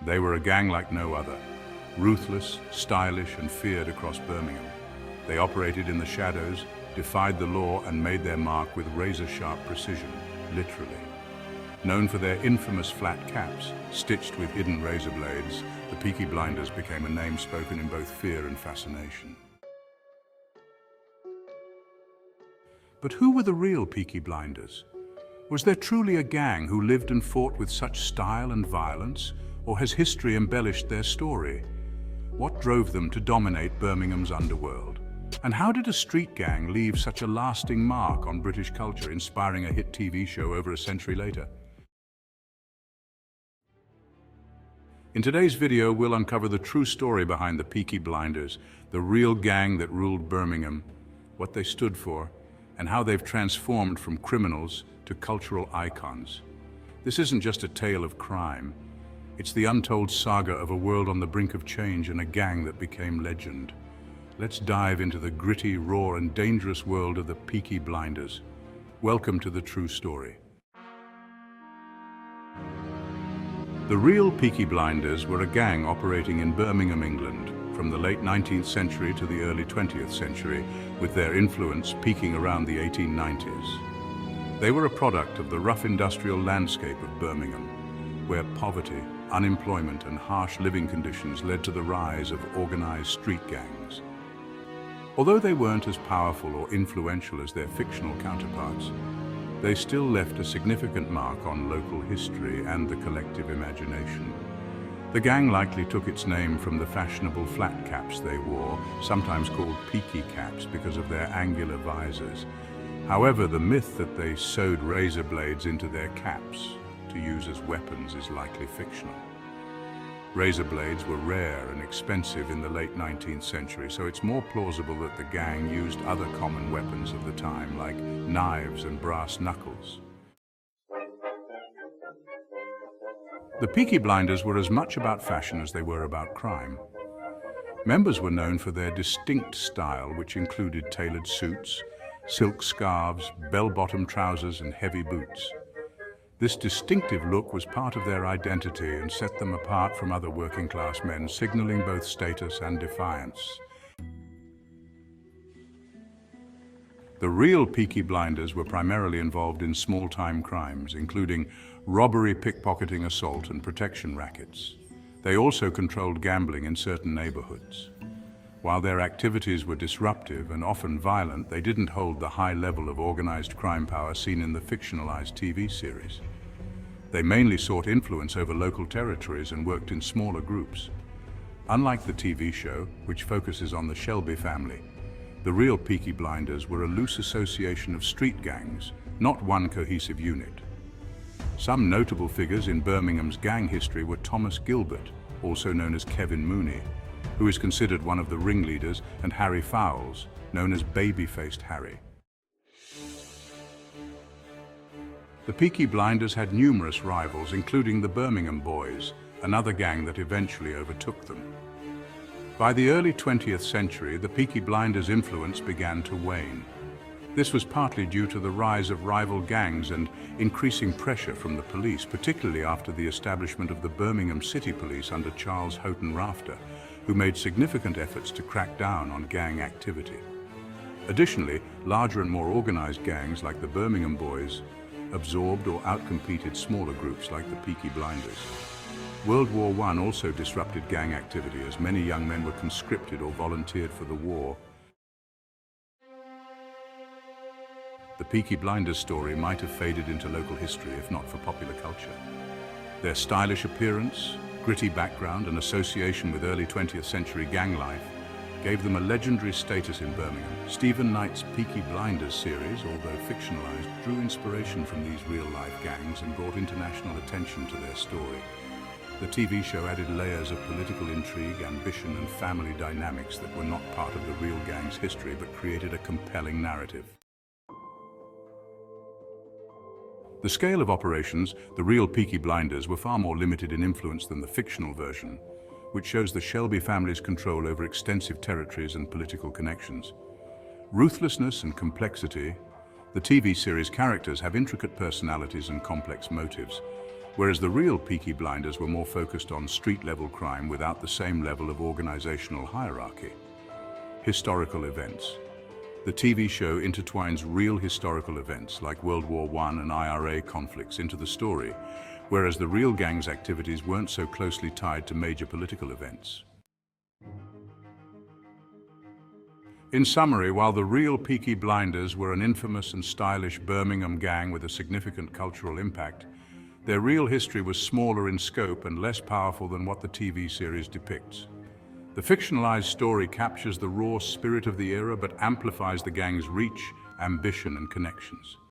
They were a gang like no other, ruthless, stylish, and feared across Birmingham. They operated in the shadows, defied the law, and made their mark with razor-sharp precision, literally. Known for their infamous flat caps, stitched with hidden razor blades, the Peaky Blinders became a name spoken in both fear and fascination. But who were the real Peaky Blinders? Was there truly a gang who lived and fought with such style and violence, or has history embellished their story? What drove them to dominate Birmingham's underworld? And how did a street gang leave such a lasting mark on British culture, inspiring a hit TV show over a century later? In today's video, we'll uncover the true story behind the Peaky Blinders, the real gang that ruled Birmingham, what they stood for, and how they've transformed from criminals to cultural icons. This isn't just a tale of crime. It's the untold saga of a world on the brink of change and a gang that became legend. Let's dive into the gritty, raw, and dangerous world of the Peaky Blinders. Welcome to the true story. The real Peaky Blinders were a gang operating in Birmingham, England, from the late 19th century to the early 20th century, with their influence peaking around the 1890s. They were a product of the rough industrial landscape of Birmingham, where poverty, unemployment, and harsh living conditions led to the rise of organized street gangs. Although they weren't as powerful or influential as their fictional counterparts, they still left a significant mark on local history and the collective imagination. The gang likely took its name from the fashionable flat caps they wore, sometimes called peaky caps because of their angular visors. However, the myth that they sewed razor blades into their caps to use as weapons is likely fictional. Razor blades were rare and expensive in the late 19th century, so it's more plausible that the gang used other common weapons of the time, like knives and brass knuckles. The Peaky Blinders were as much about fashion as they were about crime. Members were known for their distinct style, which included tailored suits, silk scarves, bell-bottom trousers, and heavy boots. This distinctive look was part of their identity and set them apart from other working-class men, signaling both status and defiance. The real Peaky Blinders were primarily involved in small-time crimes, including robbery, pickpocketing, assault, and protection rackets. They also controlled gambling in certain neighborhoods. While their activities were disruptive and often violent, they didn't hold the high level of organized crime power seen in the fictionalized TV series. They mainly sought influence over local territories and worked in smaller groups. Unlike the TV show, which focuses on the Shelby family, the real Peaky Blinders were a loose association of street gangs, not one cohesive unit. Some notable figures in Birmingham's gang history were Thomas Gilbert, also known as Kevin Mooney, who is considered one of the ringleaders, and Harry Fowles, known as Baby-Faced Harry. The Peaky Blinders had numerous rivals, including the Birmingham Boys, another gang that eventually overtook them. By the early 20th century, the Peaky Blinders' influence began to wane. This was partly due to the rise of rival gangs and increasing pressure from the police, particularly after the establishment of the Birmingham City Police under Charles Houghton Rafter, who made significant efforts to crack down on gang activity. Additionally, larger and more organized gangs like the Birmingham Boys absorbed or outcompeted smaller groups like the Peaky Blinders. World War I also disrupted gang activity as many young men were conscripted or volunteered for the war. The Peaky Blinders story might have faded into local history if not for popular culture. Their stylish appearance, gritty background, and association with early 20th century gang life gave them a legendary status in Birmingham. Stephen Knight's Peaky Blinders series, although fictionalized, drew inspiration from these real-life gangs and brought international attention to their story. The TV show added layers of political intrigue, ambition, and family dynamics that were not part of the real gang's history but created a compelling narrative. The scale of operations, the real Peaky Blinders, were far more limited in influence than the fictional version, which shows the Shelby family's control over extensive territories and political connections. Ruthlessness and complexity, the TV series characters have intricate personalities and complex motives, whereas the real Peaky Blinders were more focused on street-level crime without the same level of organizational hierarchy. Historical events. The TV show intertwines real historical events like World War I and IRA conflicts into the story, whereas the real gang's activities weren't so closely tied to major political events. In summary, while the real Peaky Blinders were an infamous and stylish Birmingham gang with a significant cultural impact, their real history was smaller in scope and less powerful than what the TV series depicts. The fictionalized story captures the raw spirit of the era but amplifies the gang's reach, ambition, and connections.